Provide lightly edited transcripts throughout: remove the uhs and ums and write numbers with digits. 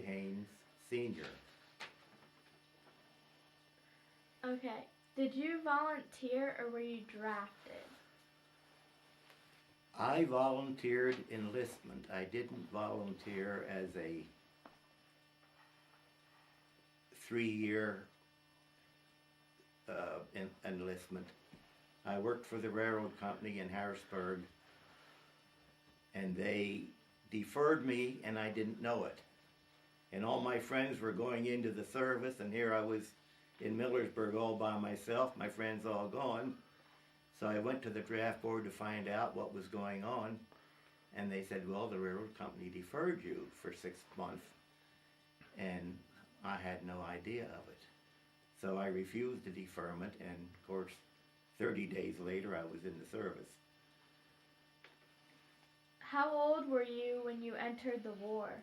Haines, Sr. Okay. Did you volunteer or were you drafted? I volunteered enlistment. I didn't volunteer as a 3-year enlistment. I worked for the railroad company in Harrisburg, and they deferred me, and I didn't know it. And all my friends were going into the service, and here I was in Millersburg all by myself, my friends all gone. So I went to the draft board to find out what was going on, and they said, well, the railroad company deferred you for 6 months, and I had no idea of it. So I refused the deferment, and of course, 30 days later, I was in the service. How old were you when you entered the war?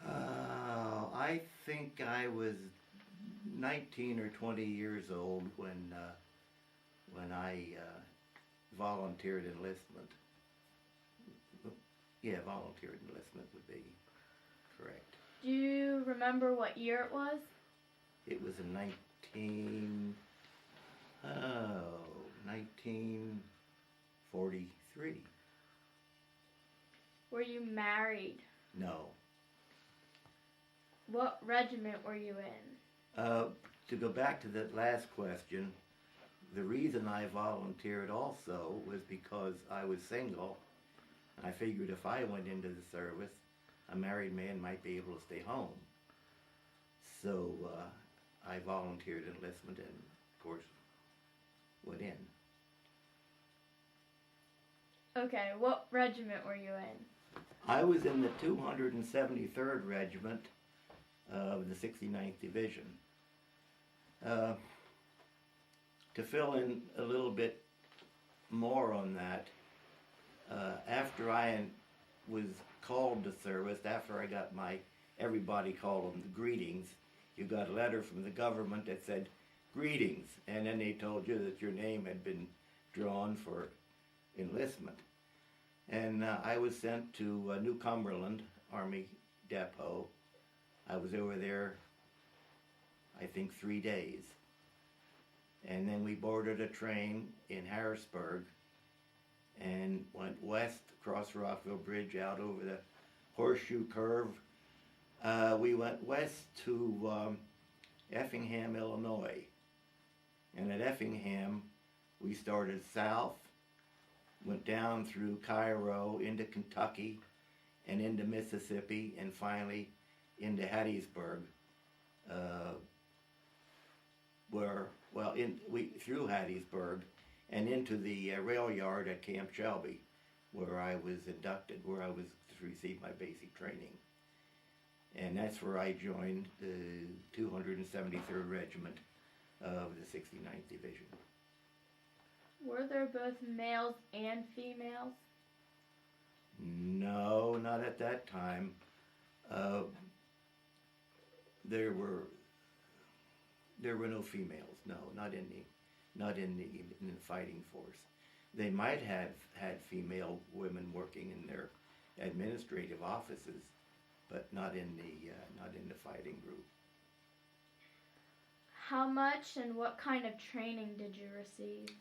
I think I was 19 or 20 years old when I volunteered enlistment. Yeah, volunteered enlistment would be correct. Do you remember what year it was? It was in 1943. Were you married? No. What regiment were you in? To go back to that last question, the reason I volunteered also was because I was single. I figured if I went into the service, a married man might be able to stay home. So I volunteered enlistment and, of course, went in. Okay, what regiment were you in? I was in the 273rd Regiment of the 69th Division. To fill in a little bit more on that, after I was called to service, after I got everybody called them the greetings, you got a letter from the government that said, greetings, and then they told you that your name had been drawn for enlistment. And I was sent to New Cumberland Army Depot. I was over there, I think, 3 days. And then we boarded a train in Harrisburg and went west across Rockville Bridge out over the Horseshoe Curve. We went west to Effingham, Illinois. And at Effingham, we started south, went down through Cairo into Kentucky and into Mississippi, and finally into Hattiesburg, through Hattiesburg and into the rail yard at Camp Shelby, where I was inducted, where I was to receive my basic training. And that's where I joined the 273rd Regiment of the 69th Division. Were there both males and females? No, not at that time. There were no females. No, not in the fighting force. They might have had female women working in their administrative offices, but not in the fighting group. How much and what kind of training did you receive?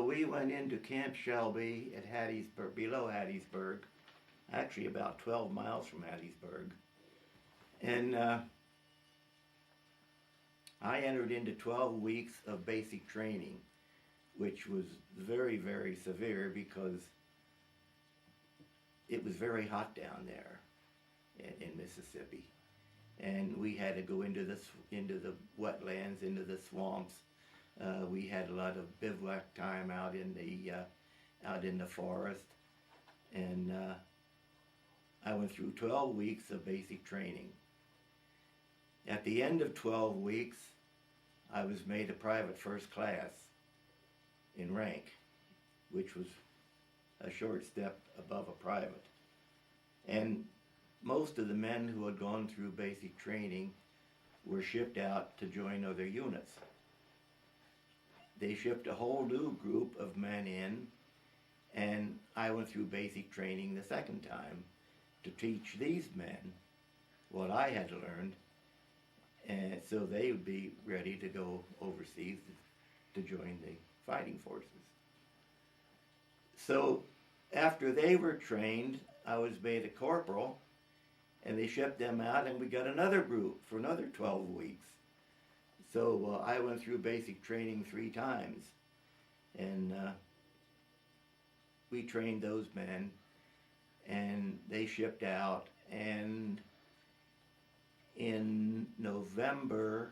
We went into Camp Shelby at Hattiesburg, below Hattiesburg, actually about 12 miles from Hattiesburg. And I entered into 12 weeks of basic training, which was very, very severe because it was very hot down there in Mississippi. And we had to go into the wetlands, into the swamps. We had a lot of bivouac time out in the forest, and I went through 12 weeks of basic training. At the end of 12 weeks, I was made a private first class in rank, which was a short step above a private. And most of the men who had gone through basic training were shipped out to join other units. They shipped a whole new group of men in, and I went through basic training the second time, to teach these men what I had learned, and so they would be ready to go overseas to join the fighting forces. So after they were trained, I was made a corporal, and they shipped them out, and we got another group for another 12 weeks. So I went through basic training 3 times, and we trained those men, and they shipped out, and in November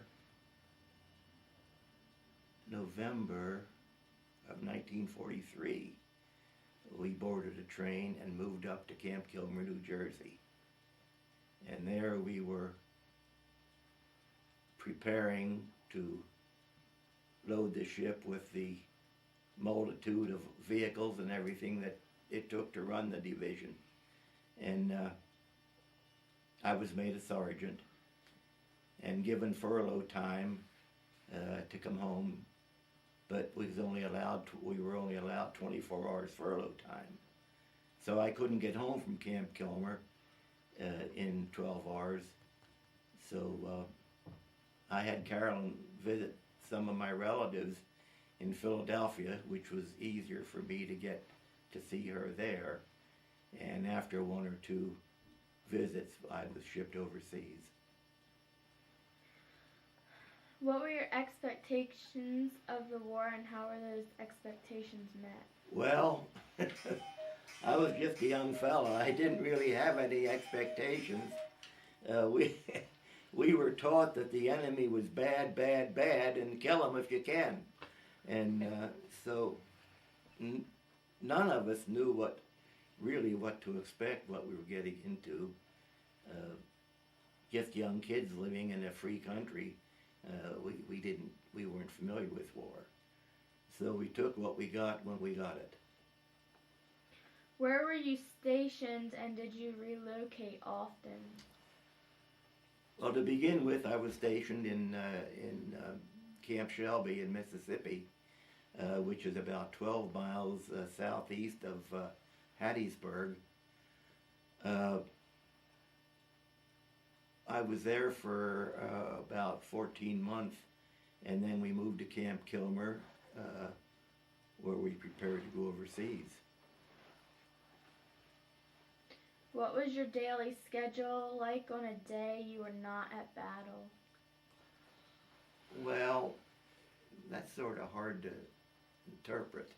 of 1943, we boarded a train and moved up to Camp Kilmer, New Jersey. And there we were preparing to load the ship with the multitude of vehicles and everything that it took to run the division. And I was made a sergeant and given furlough time to come home, but we were only allowed 24 hours furlough time. So I couldn't get home from Camp Kilmer in 12 hours. So I had Carolyn visit some of my relatives in Philadelphia, which was easier for me to get to see her there. And after 1 or 2 visits, I was shipped overseas. What were your expectations of the war, and how were those expectations met? Well, I was just a young fella. I didn't really have any expectations. We were taught that the enemy was bad, bad, bad, and kill them if you can. And so none of us knew what to expect, what we were getting into. Just young kids living in a free country. We weren't familiar with war. So we took what we got when we got it. Where were you stationed, and did you relocate often? Well, to begin with, I was stationed in Camp Shelby in Mississippi, which is about 12 miles southeast of Hattiesburg. I was there for about 14 months, and then we moved to Camp Kilmer, where we prepared to go overseas. What was your daily schedule like on a day you were not at battle? Well, that's sort of hard to interpret.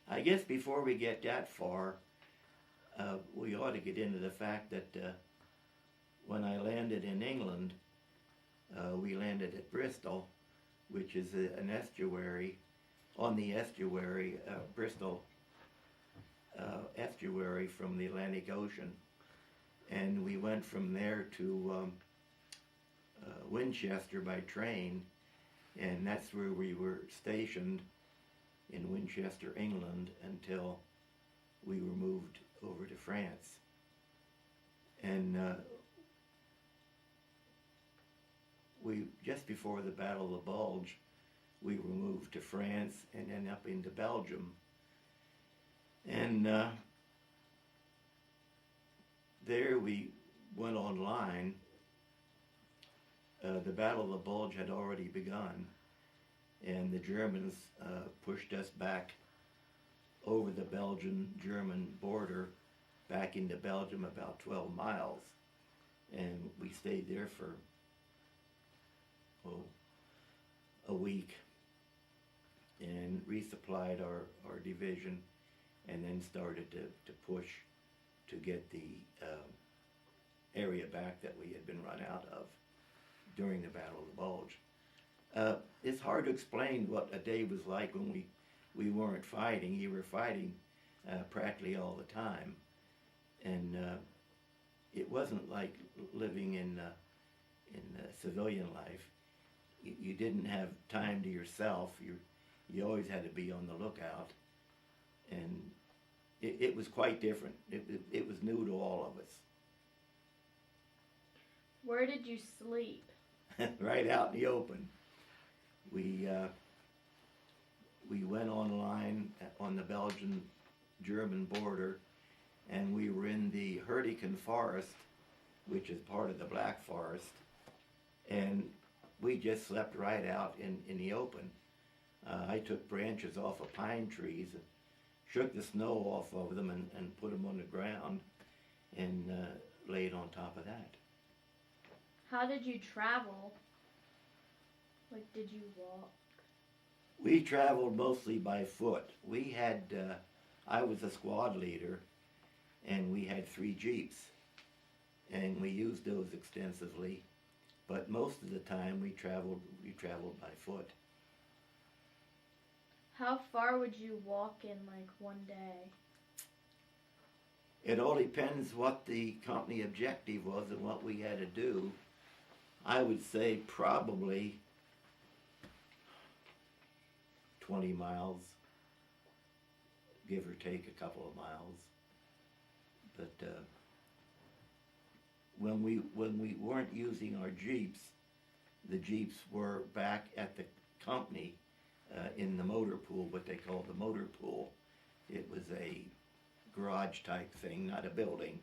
I guess before we get that far, we ought to get into the fact that when I landed in England, we landed at Bristol, which is an estuary, on the estuary, Bristol estuary from the Atlantic Ocean. And we went from there to Winchester by train, and that's where we were stationed in Winchester, England, until we were moved over to France. And just before the Battle of the Bulge, we were moved to France and then up into Belgium. And there we went online. The Battle of the Bulge had already begun, and the Germans pushed us back over the Belgian-German border back into Belgium about 12 miles. And we stayed there for a week and resupplied our division, and then started to push to get the area back that we had been run out of during the Battle of the Bulge. It's hard to explain what a day was like when we weren't fighting. You were fighting practically all the time. And it wasn't like living in civilian life. You didn't have time to yourself. You always had to be on the lookout. And it was quite different. It was new to all of us. Where did you sleep? Right out in the open. We went online on the Belgian-German border, and we were in the Hurricane Forest, which is part of the Black Forest, and we just slept right out in the open. I took branches off of pine trees, and shook the snow off of them and put them on the ground and laid on top of that. How did you travel? Like, did you walk? We traveled mostly by foot. We had, I was a squad leader, and we had 3 Jeeps, and we used those extensively, but most of the time we traveled by foot. How far would you walk in like one day? It all depends what the company objective was and what we had to do. I would say probably 20 miles, give or take a couple of miles. But when we weren't using our Jeeps, the Jeeps were back at the company in the motor pool, what they called the motor pool. It was a garage type thing, not a building,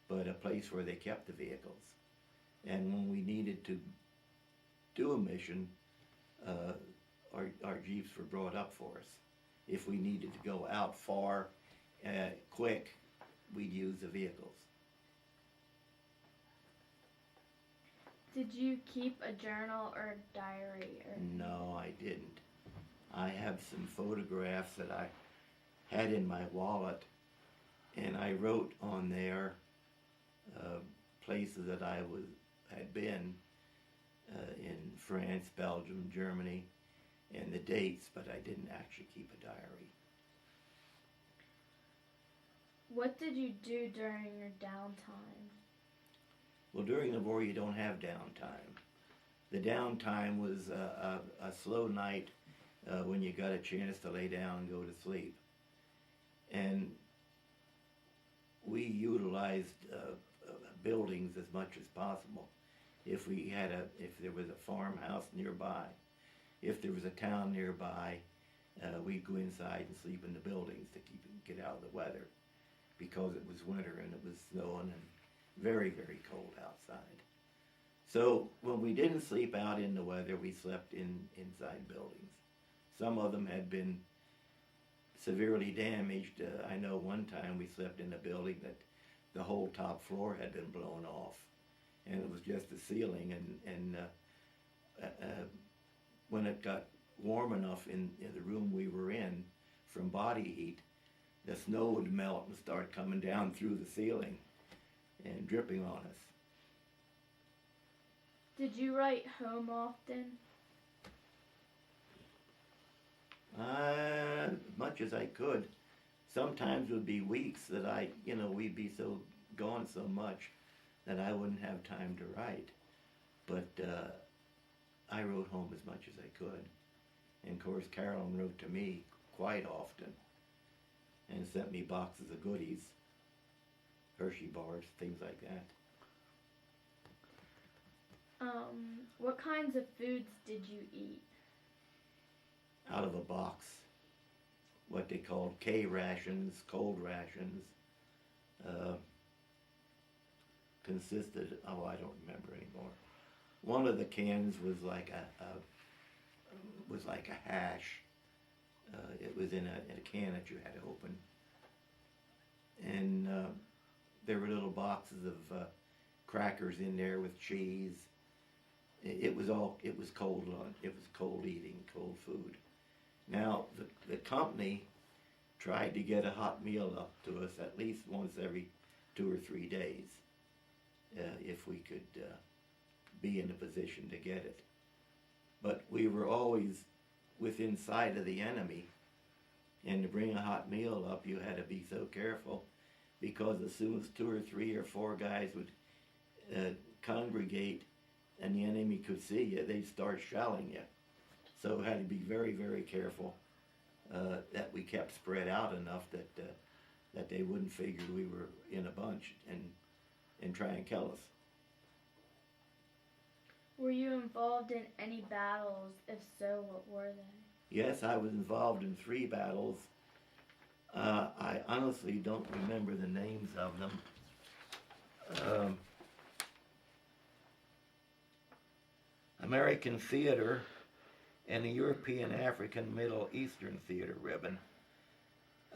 but a place where they kept the vehicles. And when we needed to do a mission, our Jeeps were brought up for us. If we needed to go out far, quick, we'd use the vehicles. Did you keep a journal or a diary? No, I didn't. I have some photographs that I had in my wallet, and I wrote on there places that I had been in France, Belgium, Germany, and the dates, but I didn't actually keep a diary. What did you do during your downtime? Well, during the war, you don't have downtime. The downtime was a slow night when you got a chance to lay down and go to sleep. And we utilized buildings as much as possible. If there was a farmhouse nearby, if there was a town nearby, we'd go inside and sleep in the buildings to get out of the weather, because it was winter and it was snowing and very, very cold outside. So when we didn't sleep out in the weather, we slept inside buildings. Some of them had been severely damaged. I know one time we slept in a building that the whole top floor had been blown off, and it was just the ceiling. And when it got warm enough in the room we were in from body heat, the snow would melt and start coming down through the ceiling and dripping on us. Did you write home often? Much as I could. Sometimes it would be weeks that we'd be so gone so much that I wouldn't have time to write. But I wrote home as much as I could. And of course, Carolyn wrote to me quite often and sent me boxes of goodies, Hershey bars, things like that. What kinds of foods did you eat? Out of a box, what they called K rations, cold rations, consisted, I don't remember anymore. One of the cans was like a hash. It was in a can that you had to open, and there were little boxes of crackers in there with cheese. It was cold It was cold eating, cold food. Now, the company tried to get a hot meal up to us at least once every 2 or 3 days, if we could be in a position to get it. But we were always within sight of the enemy, and to bring a hot meal up, you had to be so careful, because as soon as 2 or 3 or 4 guys would congregate and the enemy could see you, they'd start shelling you. So we had to be very, very careful that we kept spread out enough that they wouldn't figure we were in a bunch and try and kill us. Were you involved in any battles? If so, what were they? Yes, I was involved in 3 battles. I honestly don't remember the names of them. American Theater and the European, African, Middle Eastern Theater ribbon.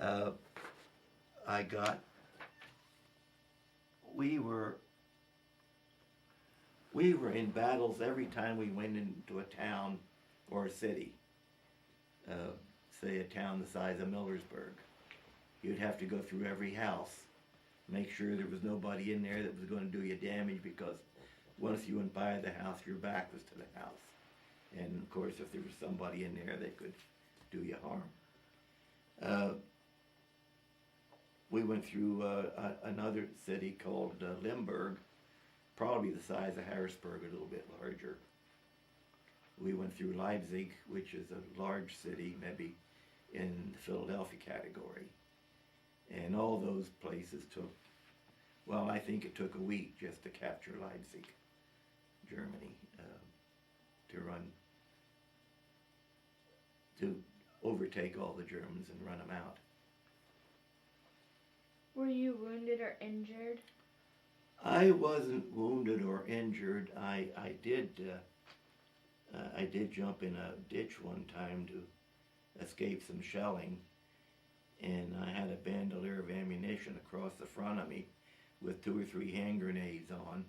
I got. We were in battles every time we went into a town or a city. Say a town the size of Millersburg. You'd have to go through every house, make sure there was nobody in there that was going to do you damage, because once you went by the house, your back was to the house. And of course, if there was somebody in there, they could do you harm. We went through another city called Limburg, probably the size of Harrisburg, a little bit larger. We went through Leipzig, which is a large city, maybe in the Philadelphia category. And all those places took, well, I think it took a week just to capture Leipzig, Germany, to overtake all the Germans and run them out. Were you wounded or injured? I wasn't wounded or injured. I did jump in a ditch one time to escape some shelling, and I had a bandolier of ammunition across the front of me with 2 or 3 hand grenades on,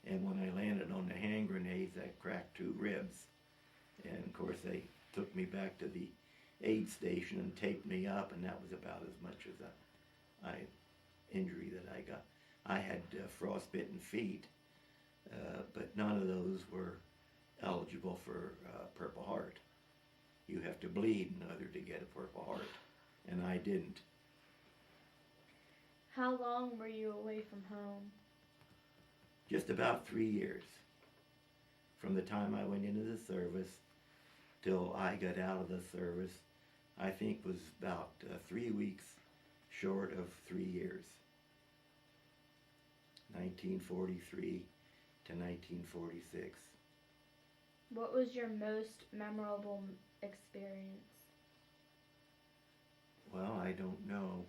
and when I landed on the hand grenades, I cracked 2 ribs, and of course they took me back to the aid station and taped me up, and that was about as much as a injury that I got. I had frostbitten feet, but none of those were eligible for Purple Heart. You have to bleed in order to get a Purple Heart, and I didn't. How long were you away from home? Just about 3 years. From the time I went into the service till I got out of the service, I think was about 3 weeks short of 3 years. 1943 to 1946. What was your most memorable experience? Well, I don't know.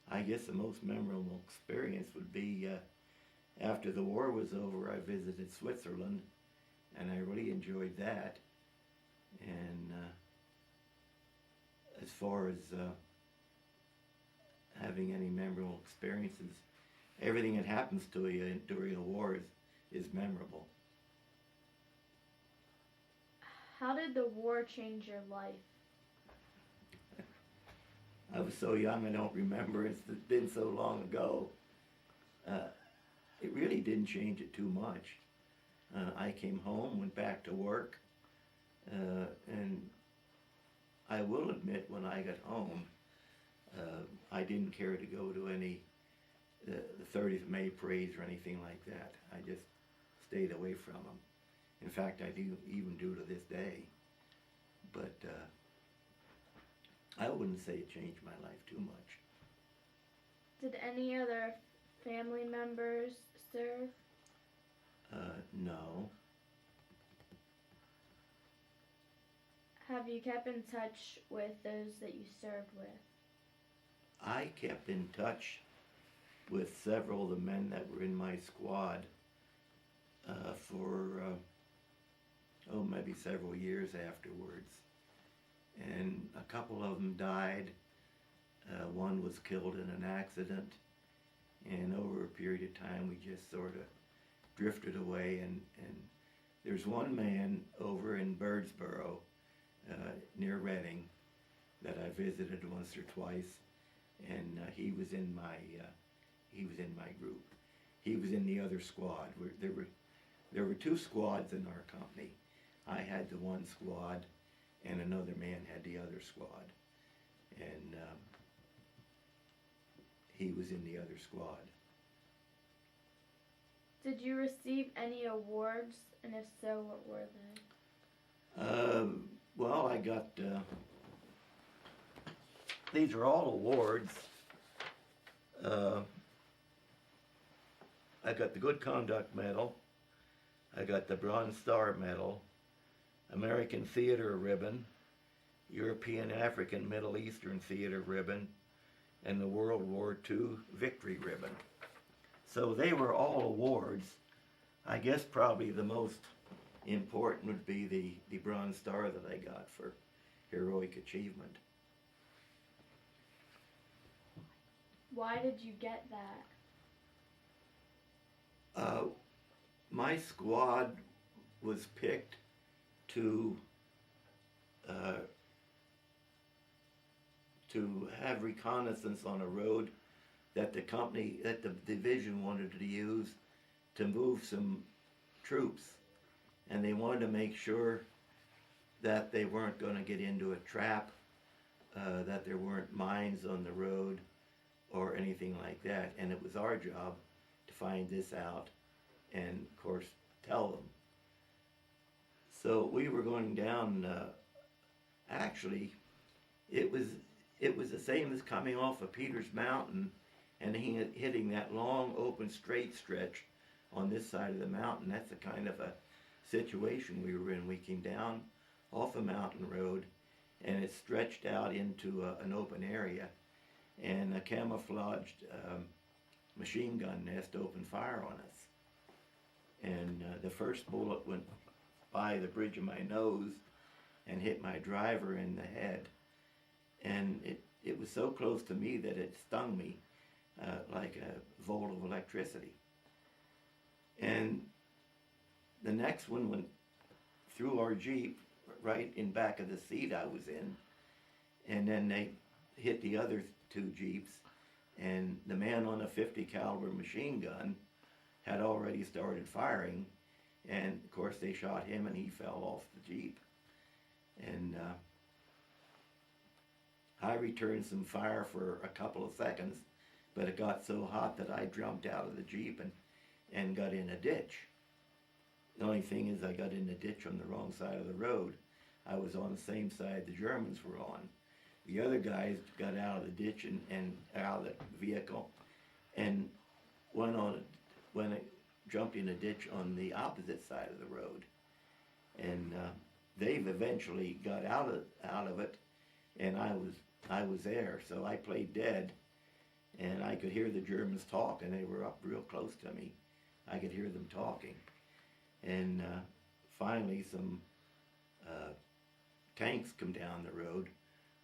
I guess the most memorable experience would be after the war was over, I visited Switzerland, and I really enjoyed that. And as far as having any memorable experiences, everything that happens to you during a war is memorable. How did the war change your life? I was so young I don't remember. It's been so long ago. It really didn't change it too much. I came home, went back to work, and I will admit when I got home, I didn't care to go to any the 30th May parades or anything like that. I just stayed away from them. In fact, I do even do to this day. But I wouldn't say it changed my life too much. Did any other family members serve? No. Have you kept in touch with those that you served with? I kept in touch with several of the men that were in my squad for maybe several years afterwards. And a couple of them died. One was killed in an accident, and over a period of time we just sort of drifted away. And there's one man over in Birdsboro near Reading that I visited once or twice, and he was in my group. He was in the other squad. There were 2 squads in our company. I had the one squad, and another man had the other squad, and he was in the other squad. Did you receive any awards, and if so, what were they? Well, I got, these are all awards. I got the Good Conduct Medal, I got the Bronze Star Medal, American Theater Ribbon, European, African, Middle Eastern Theater Ribbon, and the World War II Victory Ribbon. So they were all awards. I guess probably the most important would be the Bronze Star that I got for heroic achievement. Why did you get that? My squad was picked to have reconnaissance on a road that the division wanted to use to move some troops, and they wanted to make sure that they weren't going to get into a trap, that there weren't mines on the road or anything like that, and it was our job to find this out and, of course, tell them. So we were going down, actually, it was the same as coming off of Peters Mountain and hitting that long, open, straight stretch on this side of the mountain. That's the kind of a situation we were in. We came down off a mountain road, and it stretched out into an open area, and a camouflaged machine gun nest opened fire on us. And the first bullet went by the bridge of my nose and hit my driver in the head. And it was so close to me that it stung me like a volt of electricity. And the next one went through our Jeep, right in back of the seat I was in. And then they hit the other two Jeeps, and the man on a .50 caliber machine gun had already started firing, and of course they shot him and he fell off the Jeep. And I returned some fire for a couple of seconds, but it got so hot that I jumped out of the Jeep and got in a ditch. The only thing is I got in the ditch on the wrong side of the road. I was on the same side the Germans were on. The other guys got out of the ditch and out of the vehicle and jumped in a ditch on the opposite side of the road. And they've eventually got out of it, and I was there, so I played dead, and I could hear the Germans talk, and they were up real close to me. I could hear them talking. And finally some tanks come down the road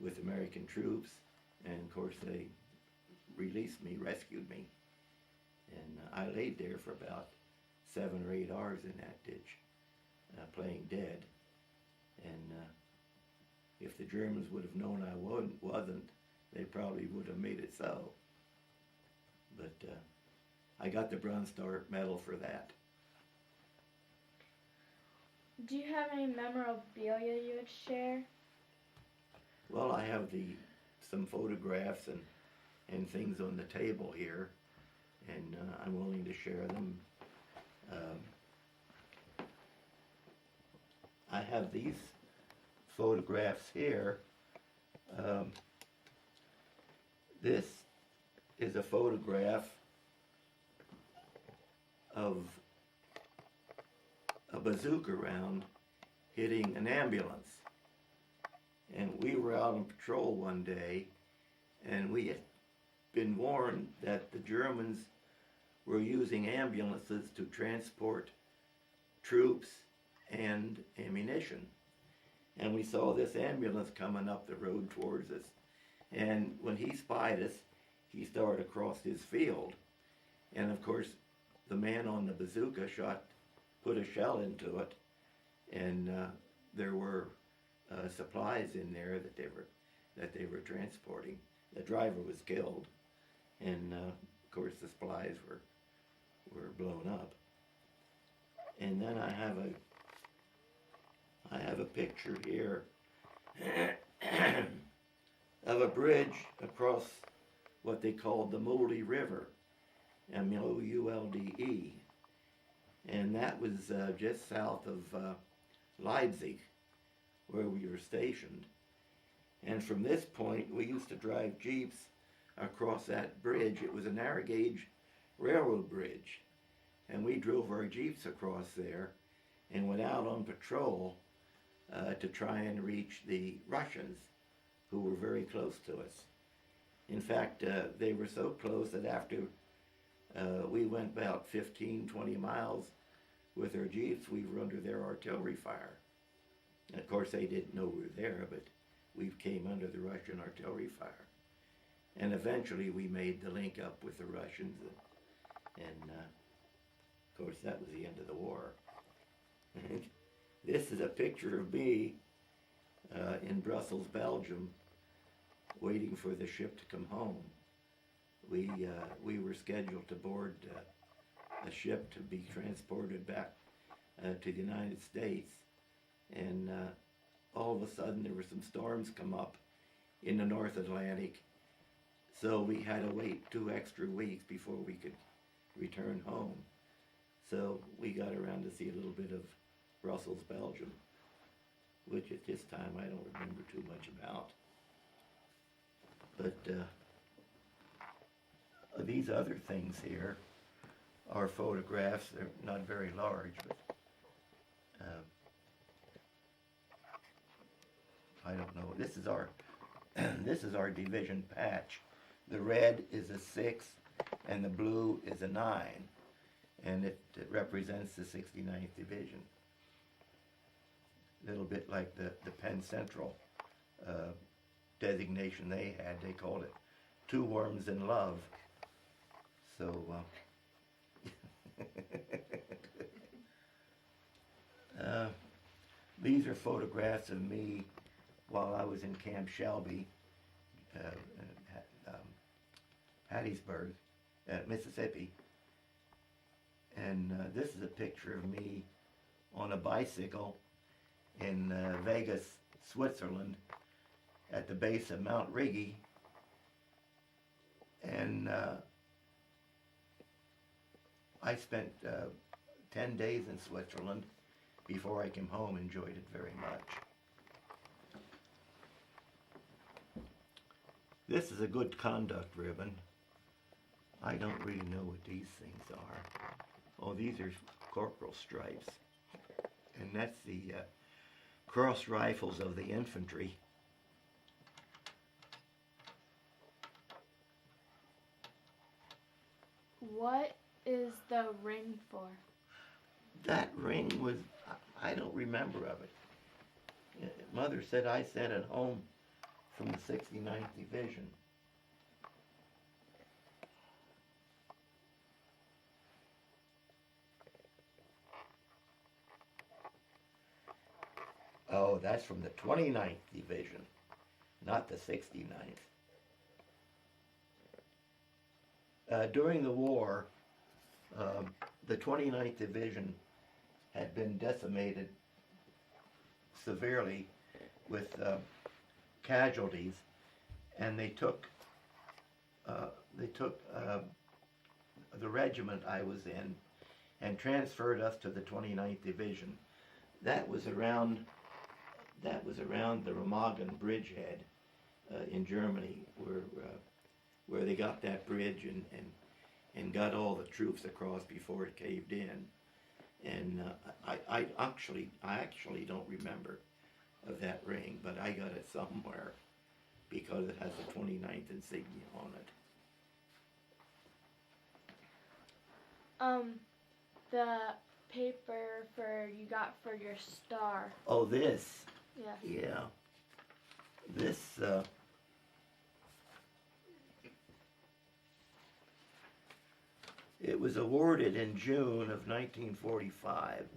with American troops, and of course they released me, rescued me. And I laid there for about 7 or 8 hours in that ditch, playing dead. And if the Germans would have known I wasn't, they probably would have made it so. But I got the Bronze Star Medal for that. Do you have any memorabilia you would share? Well, I have some photographs and things on the table here, and I'm willing to share them. I have these photographs here. This is a photograph of a bazooka round hitting an ambulance. And we were out on patrol one day, and we had been warned that the Germans were using ambulances to transport troops and ammunition. And we saw this ambulance coming up the road towards us. And when he spied us, he started across his field. And of course, the man on the bazooka put a shell into it, and there were supplies in there that they were transporting. The driver was killed, and of course the supplies were blown up. And then I have a picture here of a bridge across what they called the Mulde River, Moulde. And that was just south of Leipzig, where we were stationed. And from this point, we used to drive jeeps across that bridge. It was a narrow gauge railroad bridge. And we drove our jeeps across there and went out on patrol to try and reach the Russians, who were very close to us. In fact, they were so close that after we went about 15, 20 miles with our jeeps, we were under their artillery fire. And of course, they didn't know we were there, but we came under the Russian artillery fire. And eventually, we made the link up with the Russians, and of course, that was the end of the war. And this is a picture of me in Brussels, Belgium, waiting for the ship to come home. We were scheduled to board a ship to be transported back to the United States, and all of a sudden there were some storms come up in the North Atlantic, so we had to wait 2 extra weeks before we could return home. So we got around to see a little bit of Brussels, Belgium, which at this time I don't remember too much about. But these other things here are photographs. They're not very large, but I don't know. This is our this is our division patch. The red is a 6, and the blue is a 9, and it represents the 69th Division. A little bit like the Penn Central designation they had. They called it Two Worms in Love. So these are photographs of me while I was in Camp Shelby, Hattiesburg, Mississippi. And this is a picture of me on a bicycle in Vegas, Switzerland, at the base of Mount Rigi. And I spent 10 days in Switzerland before I came home. Enjoyed it very much. This is a good conduct ribbon. I don't really know what these things are. Oh, these are corporal stripes. And that's the cross rifles of the infantry. What is the ring for? That ring was, I don't remember of it. Mother said I sent it home from the 69th Division. Oh, that's from the 29th Division, not the 69th. During the war, the 29th Division had been decimated severely with casualties, and they took the regiment I was in and transferred us to the 29th Division. That was around the Remagen bridgehead in Germany, where they got that bridge and got all the troops across before it caved in. And I actually don't remember of that ring, but I got it somewhere because it has the 29th insignia on it. The paper you got for your star. Oh, this? Yes. Yeah. This, it was awarded in June of 1945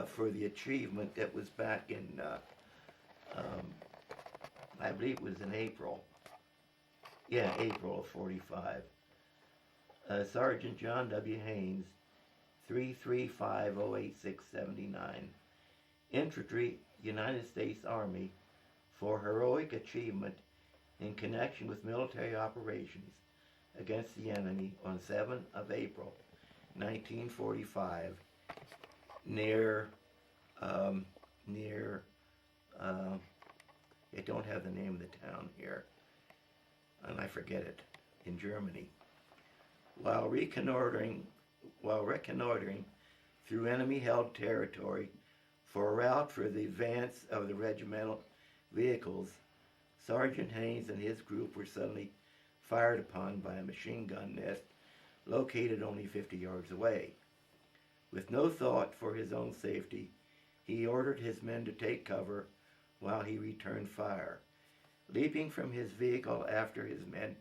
for the achievement that was back in, I believe it was in April. Yeah, April of 45. Sergeant John W. Haines, 335-08679, Infantry, United States Army, for heroic achievement in connection with military operations against the enemy on 7th of April, 1945, near, I don't have the name of the town here, and I forget it, in Germany. While reconnoitering through enemy-held territory For a route for the advance of the regimental vehicles, Sergeant Haines and his group were suddenly fired upon by a machine gun nest located only 50 yards away. With no thought for his own safety, he ordered his men to take cover while he returned fire. Leaping from his vehicle after his men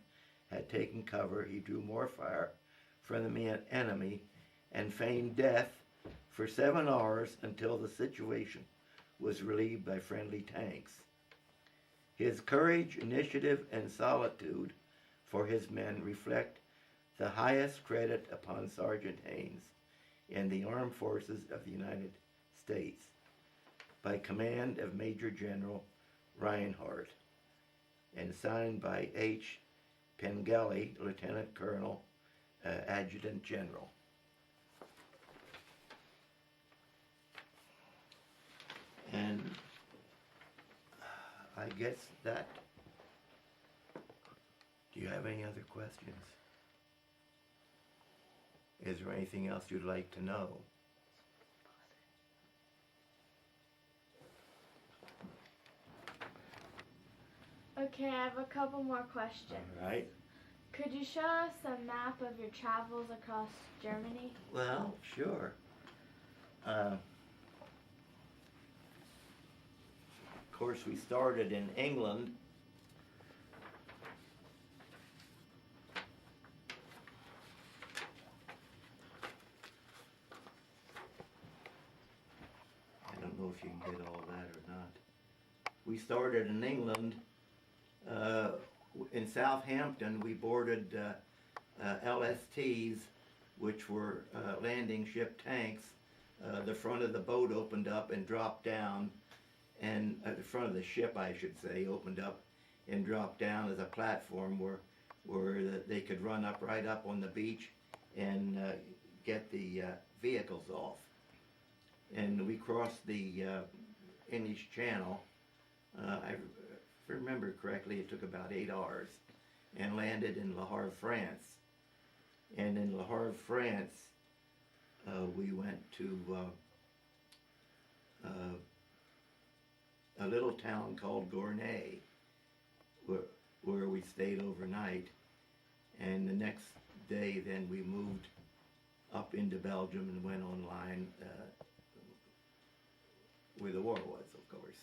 had taken cover, he drew more fire from the enemy and feigned death for 7 hours until the situation was relieved by friendly tanks. His courage, initiative, and solitude for his men reflect the highest credit upon Sergeant Haines in the Armed Forces of the United States, by command of Major General Reinhardt, and signed by H. Pengelly, Lieutenant Colonel, Adjutant General. And I guess that. Do you have any other questions? Is there anything else you'd like to know? Okay, I have a couple more questions. All right. Could you show us a map of your travels across Germany? Well, sure. Of course, we started in England. I don't know if you can get all that or not. We started in England. In Southampton, we boarded LSTs, which were landing ship tanks. The front of the boat opened up and dropped down, and the front of the ship, I should say, opened up and dropped down as a platform where they could run up right up on the beach and get the vehicles off. And we crossed the English Channel. If I remember correctly, it took about 8 hours, and landed in Le Havre, France. And in Le Havre, France, we went to a little town called Gournay, where we stayed overnight. And the next day, then we moved up into Belgium and went online where the war was, of course.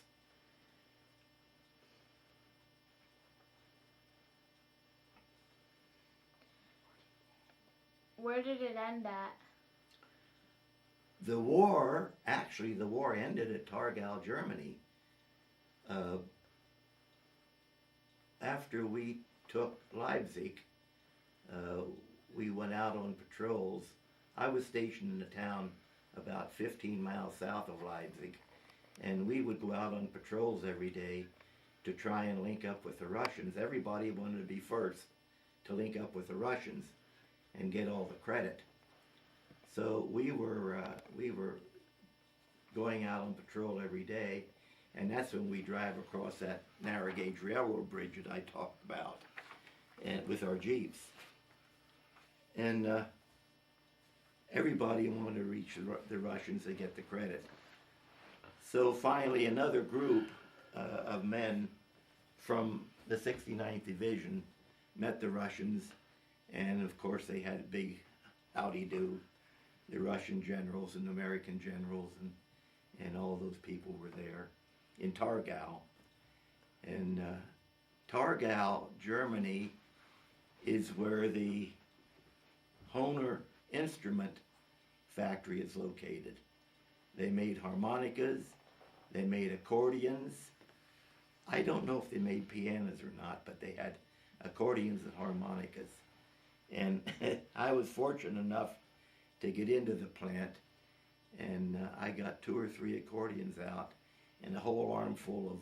Where did it end at? The war ended at Targau, Germany. After we took Leipzig, we went out on patrols. I was stationed in a town about 15 miles south of Leipzig, and we would go out on patrols every day to try and link up with the Russians. Everybody wanted to be first to link up with the Russians and get all the credit. So we were going out on patrol every day, and that's when we drive across that narrow gauge railroad bridge that I talked about, and with our jeeps. And everybody wanted to reach the Russians and get the credit. So finally, another group of men from the 69th Division met the Russians. And of course they had a big howdy-do. The Russian generals and American generals and all those people were there in Targau. And Targau, Germany, is where the Hohner instrument factory is located. They made harmonicas, they made accordions. I don't know if they made pianos or not, but they had accordions and harmonicas. And I was fortunate enough to get into the plant, and I got 2 or 3 accordions out and a whole armful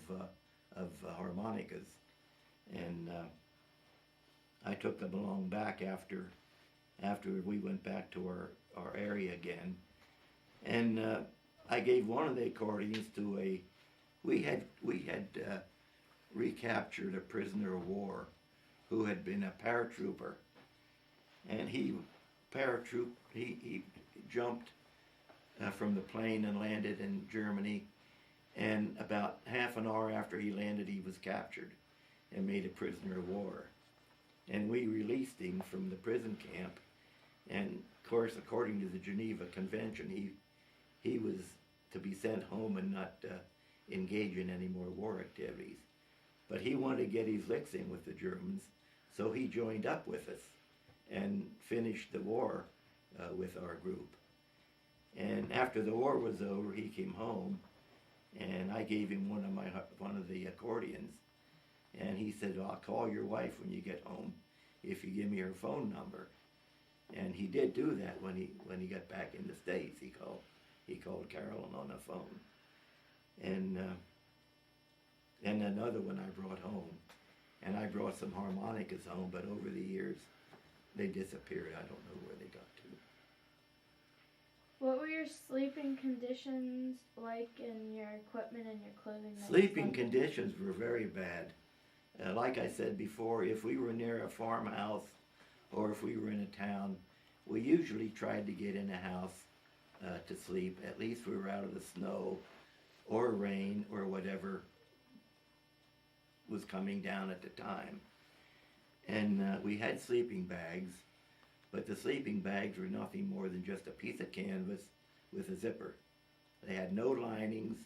of harmonicas. And I took them along back after we went back to our area again. And I gave one of the accordions to we had recaptured a prisoner of war who had been a paratrooper. And he jumped from the plane and landed in Germany. And about half an hour after he landed, he was captured and made a prisoner of war. And we released him from the prison camp. And of course, according to the Geneva Convention, he was to be sent home and not engage in any more war activities. But he wanted to get his licks in with the Germans, so he joined up with us and finished the war with our group. And after the war was over, he came home, and I gave him one of the accordions, and he said, "I'll call your wife when you get home if you give me her phone number." And he did do that when he got back in the States. He called Carolyn on the phone, and another one I brought home, and I brought some harmonicas home. But over the years, they disappeared. I don't know where they got to. What were your sleeping conditions like, in your equipment and your clothing? Sleeping conditions were very bad. Like I said before, if we were near a farmhouse or if we were in a town, we usually tried to get in a house to sleep. At least we were out of the snow or rain or whatever was coming down at the time. And we had sleeping bags, but the sleeping bags were nothing more than just a piece of canvas with a zipper. They had no linings,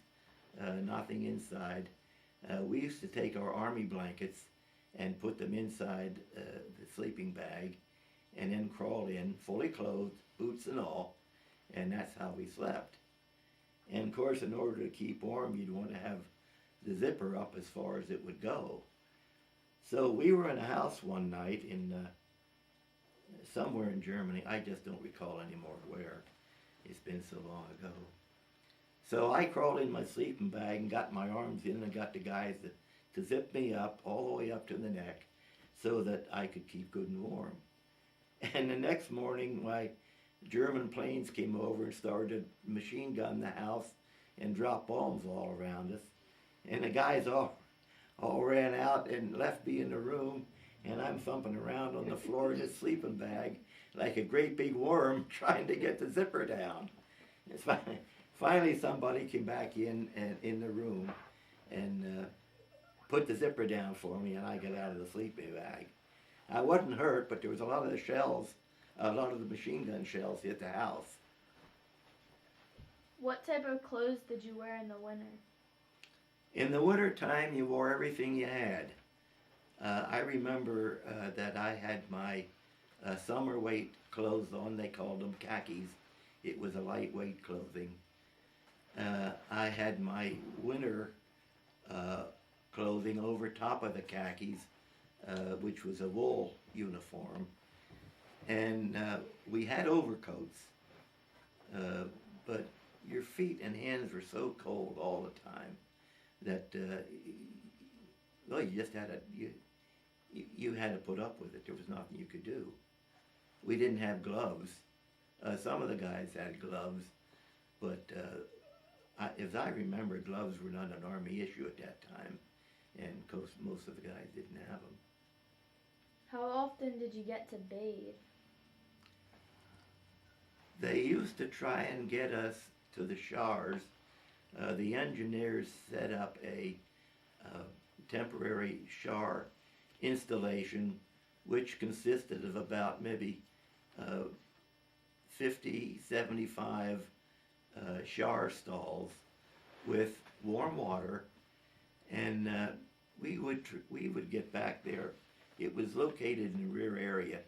nothing inside. We used to take our army blankets and put them inside the sleeping bag and then crawl in, fully clothed, boots and all, and that's how we slept. And of course, in order to keep warm, you'd want to have the zipper up as far as it would go. So we were in a house one night in somewhere in Germany. I just don't recall anymore where. It's been so long ago. So I crawled in my sleeping bag and got my arms in and got the guys to zip me up all the way up to the neck so that I could keep good and warm. And the next morning, my German planes came over and started to machine gun the house and drop bombs all around us. And the guys all ran out and left me in the room, and I'm thumping around on the floor in his sleeping bag like a great big worm trying to get the zipper down. It's finally somebody came back in the room and put the zipper down for me, and I got out of the sleeping bag. I wasn't hurt, but there was a lot of the shells, a lot of the machine gun shells hit the house. What type of clothes did you wear in the winter? In the winter time, you wore everything you had. I remember that I had my summer weight clothes on. They called them khakis. It was a lightweight clothing. I had my winter clothing over top of the khakis, which was a wool uniform. And we had overcoats, but your feet and hands were so cold all the time that well, you just had you had to put up with it. There was nothing you could do. We didn't have gloves. Some of the guys had gloves, but as I remember, gloves were not an Army issue at that time, and of course most of the guys didn't have them. How often did you get to bathe? They used to try and get us to the showers. The engineers set up a temporary shower installation, which consisted of about maybe 50, 75 shower stalls with warm water, and we would get back there. It was located in the rear area.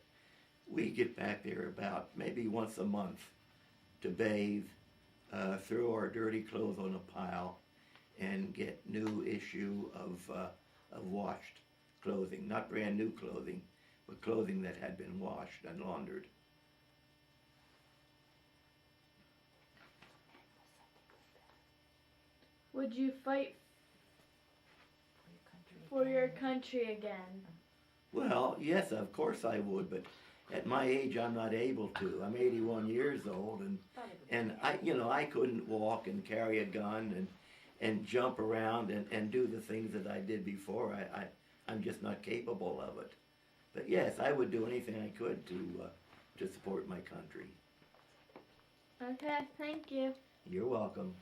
We'd get back there about maybe once a month to bathe, throw our dirty clothes on a pile, and get new issue of washed clothing, not brand new clothing, but clothing that had been washed and laundered. Would you fight for your country again? Well, yes, of course I would, but at my age I'm not able to. I'm 81 years old, and I couldn't walk and carry a gun and jump around and do the things that I did before. I'm just not capable of it. But yes, I would do anything I could to support my country. Okay, thank you. You're welcome.